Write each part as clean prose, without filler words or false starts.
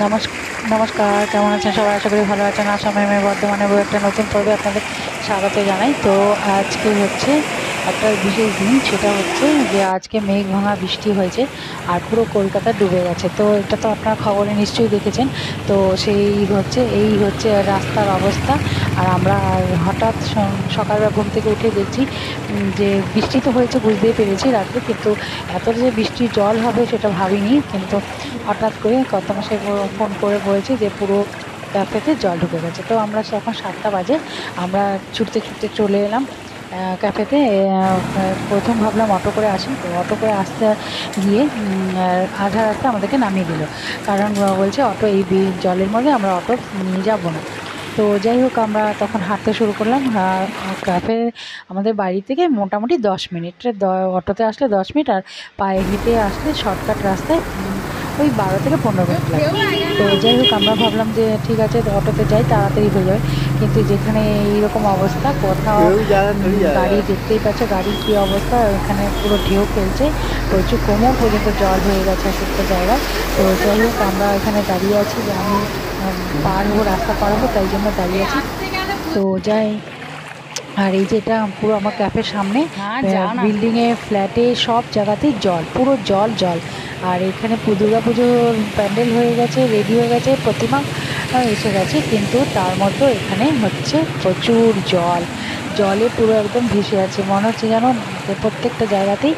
নমস্কার, কেমন আছেন সবাই? আশা করি ভালো আছেন। আসামে আমি বর্ধমানে একটা নতুন পর্বে আপনাদের স্বাগত জানাই। তো আজকে হচ্ছে একটা বিশেষ দিন, সেটা হচ্ছে যে আজকে মেঘ ভাঙা বৃষ্টি হয়েছে আর পুরো কলকাতা ডুবে গেছে। তো এটা তো আপনারা খবরে নিশ্চয়ই দেখেছেন। তো এই হচ্ছে রাস্তার অবস্থা। আর আমরা হঠাৎ সকালবেলা ঘুম থেকে উঠে দেখছি যে বৃষ্টি তো হয়েছে, বুঝতেই পেরেছি রাত্রে, কিন্তু এত যে বৃষ্টির জল হবে সেটা ভাবিনি। কিন্তু হঠাৎ করে কত মাসে ফোন করে বলেছে যে পুরো ক্যাফেতে জল ঢুকে গেছে। তো আমরা এখন 7টা বাজে, আমরা ছুটতে ছুটতে চলে এলাম ক্যাফেতে। প্রথম ভাবলাম অটো করে আসি, তো অটো করে আসতে গিয়ে আধা রাস্তা আমাদেরকে নামিয়ে দিল, কারণ বলছে অটো এই জলের মধ্যে আমরা অটো নিয়ে যাব না। তো যাই হোক, আমরা তখন হাঁটতে শুরু করলাম। ক্যাফে আমাদের বাড়ি থেকে মোটামুটি 10 মিনিট, অটোতে আসলে 10 মিনিট, আর পায়ে হেঁটে আসলে শর্টকাট রাস্তায় ওই 12 থেকে 15 মিনিট লাগে। তো যাই হোক, আমরা ভাবলাম যে ঠিক আছে অটোতে যাই, তাড়াতাড়ি হয়ে যাবে। কিন্তু যেখানে এইরকম অবস্থা, কোথাও গাড়ি দেখতেই পাচ্ছ, গাড়ির কী অবস্থা, এখানে পুরো ঢেউ খেলছে, প্রচুর কোমর পর্যন্ত জল হয়ে গেছে এক একটা জায়গায়। তো যাই হোক, আমরা এখানে দাঁড়িয়ে আছি যে আমি পার হবো, রাস্তা পার হবো, তাই জন্য দাঁড়িয়ে আছি। তো যাই, আর এই যে এটা পুরো আমার ক্যাফের সামনে, বিল্ডিংয়ে, ফ্ল্যাটে, সব জায়গাতেই জল, পুরো জল জল। আর এখানে দুর্গা পুজোর প্যান্ডেল হয়ে গেছে, রেডি হয়ে গেছে, প্রতিমা এসে গেছে, কিন্তু তার মধ্যেও এখানে হচ্ছে প্রচুর জল, জলে পুরো একদম ভেসে আছে। মনে হচ্ছে যেন প্রত্যেকটা জায়গাতেই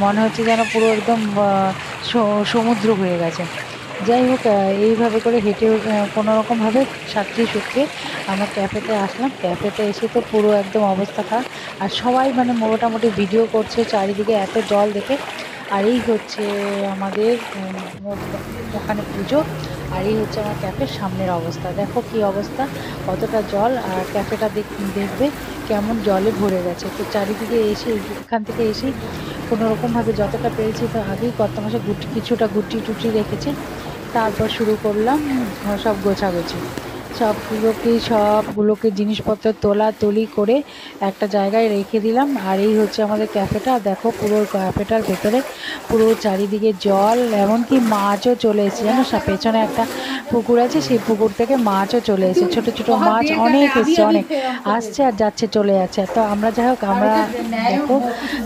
মনে হচ্ছে যেন পুরো একদম সমুদ্র হয়ে গেছে। যাই হোক, এইভাবে করে হেঁটে কোনো রকমভাবে সাঁতরে সুতরে আমরা ক্যাফেতে আসলাম। ক্যাফেতে এসে তো পুরো একদম অবস্থা খারাপ, আর সবাই মানে মোটামুটি ভিডিও করছে চারিদিকে এত জল দেখে। আর এই হচ্ছে আমাদের ওখানে পুজো, আর এই হচ্ছে আমার ক্যাফের সামনের অবস্থা। দেখো কি অবস্থা, কতটা জল, আর ক্যাফেটা দেখবে কেমন জলে ভরে গেছে। তো চারিদিকে এসে, এখান থেকে এসেই কোনো রকমভাবে যতটা পেরেছি, তো আগেই কত মাসে কিছুটা গুটি টুটি রেখেছে, তারপর শুরু করলাম সব গোছাগুছি, সবগুলোকে জিনিসপত্র তোলাতুলি করে একটা জায়গায় রেখে দিলাম। আর এই হচ্ছে আমাদের ক্যাফেটা। দেখো পুরো ক্যাফেটার ভেতরে পুরো চারিদিকে জল, এমনকি মাছও চলে এসেছে, জানো, পেছনে একটা পুকুর আছে, সেই পুকুর থেকে মাছও চলে এসেছে, ছোট ছোট মাছ অনেক এসছে, অনেক আসছে আর যাচ্ছে, চলে যাচ্ছে। তো আমরা যাই হোক, আমরা দেখো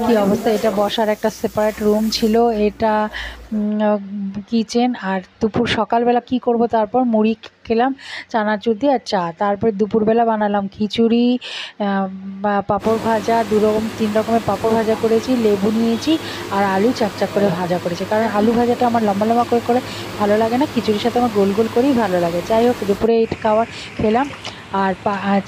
কি অবস্থা। এটা বসার একটা সেপারেট রুম ছিল, এটা কিচেন। আর সকালবেলা কি করব, তারপর মুড়ি খেলাম চানাচুর দিয়ে আর চা। তারপরে দুপুরবেলা বানালাম খিচুড়ি, বা পাঁপড় ভাজা, 3 রকমের পাঁপড় ভাজা করেছি, লেবু নিয়েছি, আর আলু চাকচাক করে ভাজা করেছি, কারণ আলু ভাজাটা আমার লম্বা লম্বা করে করে ভালো লাগে না, খিচুড়ির সাথে আমার গোল গোল করেই ভালো লাগে। যাই হোক, দুপুরে এই খাবার খেলাম। আর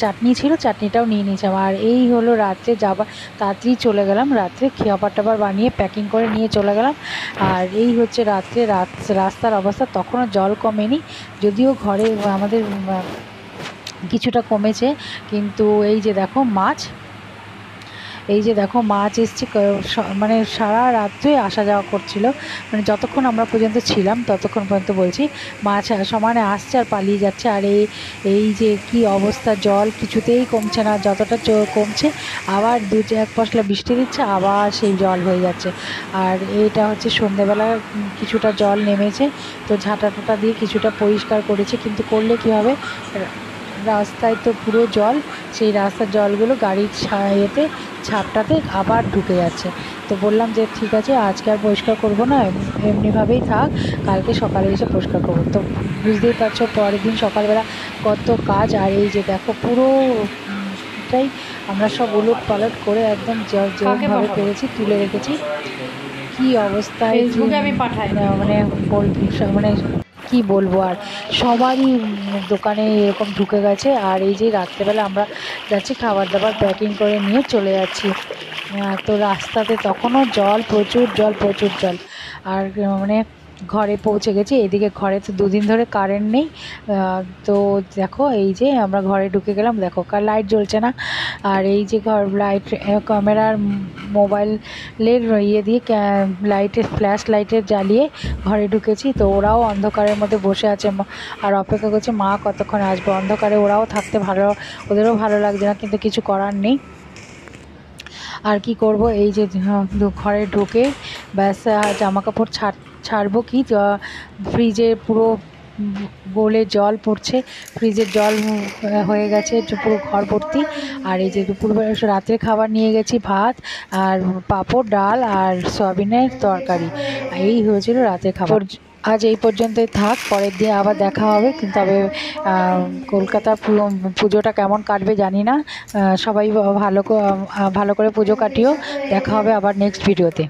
চাটনি ছিল, চাটনিটাও নিয়ে নিয়েছিলাম। আর এই হলো রাত্রে যাবার, তাড়াতাড়ি চলে গেলাম রাত্রে, খাবার টাবার বানিয়ে প্যাকিং করে নিয়ে চলে গেলাম। আর এই হচ্ছে রাত্রে রাস্তার অবস্থা। তখনও জল কমেনি, যদিও ঘরে আমাদের কিছুটা কমেছে, কিন্তু এই যে দেখো মাছ, এই যে দেখো মাছ এসছে, মানে সারা রাত্রে আসা যাওয়া করছিল, মানে যতক্ষণ আমরা পর্যন্ত ছিলাম ততক্ষণ পর্যন্ত বলছি, মাছ সমানে আসছে আর পালিয়ে যাচ্ছে। আর এই যে কি অবস্থা, জল কিছুতেই কমছে না, যতটা কমছে আবার এক পশলা বৃষ্টি দিচ্ছে, আবার সেই জল হয়ে যাচ্ছে। আর এটা হচ্ছে সন্ধেবেলা কিছুটা জল নেমেছে, তো ঝাঁটা টাটা দিয়ে কিছুটা পরিষ্কার করেছে, কিন্তু করলে কি হবে, রাস্তায় তো পুরো জল, সেই রাস্তার জলগুলো গাড়ির এতে ছাপটাতে আবার ঢুকে যাচ্ছে। তো বললাম যে ঠিক আছে, আজকে আর পরিষ্কার করব না, এমনিভাবেই থাক, কালকে সকালে এসে পরিষ্কার করবো। তো বুঝতেই পারছো পরের দিন সকালবেলা কত কাজ। আর এই যে দেখো পুরো এটাই আমরা সব উলট পালট করে একদম যেভাবে পেরেছি তুলে রেখেছি। কি অবস্থায় আমি পাঠাই, মানে মানে কি বলবো, আর সবারই দোকানে এরকম ঢুকে গেছে। আর এই যে রাত্রেবেলা আমরা যাচ্ছি খাবার দাবার প্যাকিং করে নিয়ে চলে যাচ্ছি, তো রাস্তাতে তখনও জল, প্রচুর জল, প্রচুর জল। আর মানে ঘরে পৌঁছে গেছি। এদিকে ঘরে তো 2 দিন ধরে কারেন্ট নেই। তো দেখো এই যে আমরা ঘরে ঢুকে গেলাম, দেখো লাইট জ্বলছে না। আর এই যে লাইট, ক্যামেরার, মোবাইলের দিয়ে লাইটের, ফ্ল্যাশ লাইটের জ্বালিয়ে ঘরে ঢুকেছি। তো ওরাও অন্ধকারের মধ্যে বসে আছে আর অপেক্ষা করছে মা কতক্ষণ আসবে। অন্ধকারে ওরাও থাকতে ওদেরও ভালো লাগছে না, কিন্তু কিছু করার নেই। আর কি করব, এই যে ঘরে ঢুকে ব্যাস জামা কাপড় ছাড়বো কি, ফ্রিজে পুরো বোলে জল পড়ছে, ফ্রিজের জল হয়ে গেছে পুরো ঘর ভর্তি। আর এই যে দুপুরবেলা রাতের খাবার নিয়ে গেছি ভাত আর পাঁপড়, ডাল আর সয়াবিনের তরকারি, এই হয়েছিল রাতের খাবার। আজ এই পর্যন্তই থাক, পরের দিন আবার দেখা হবে। কিন্তু তবে কলকাতা পুজোটা কেমন কাটবে জানি না। সবাই ভালো করে পুজো কাটিও। দেখা হবে আবার নেক্সট ভিডিওতে।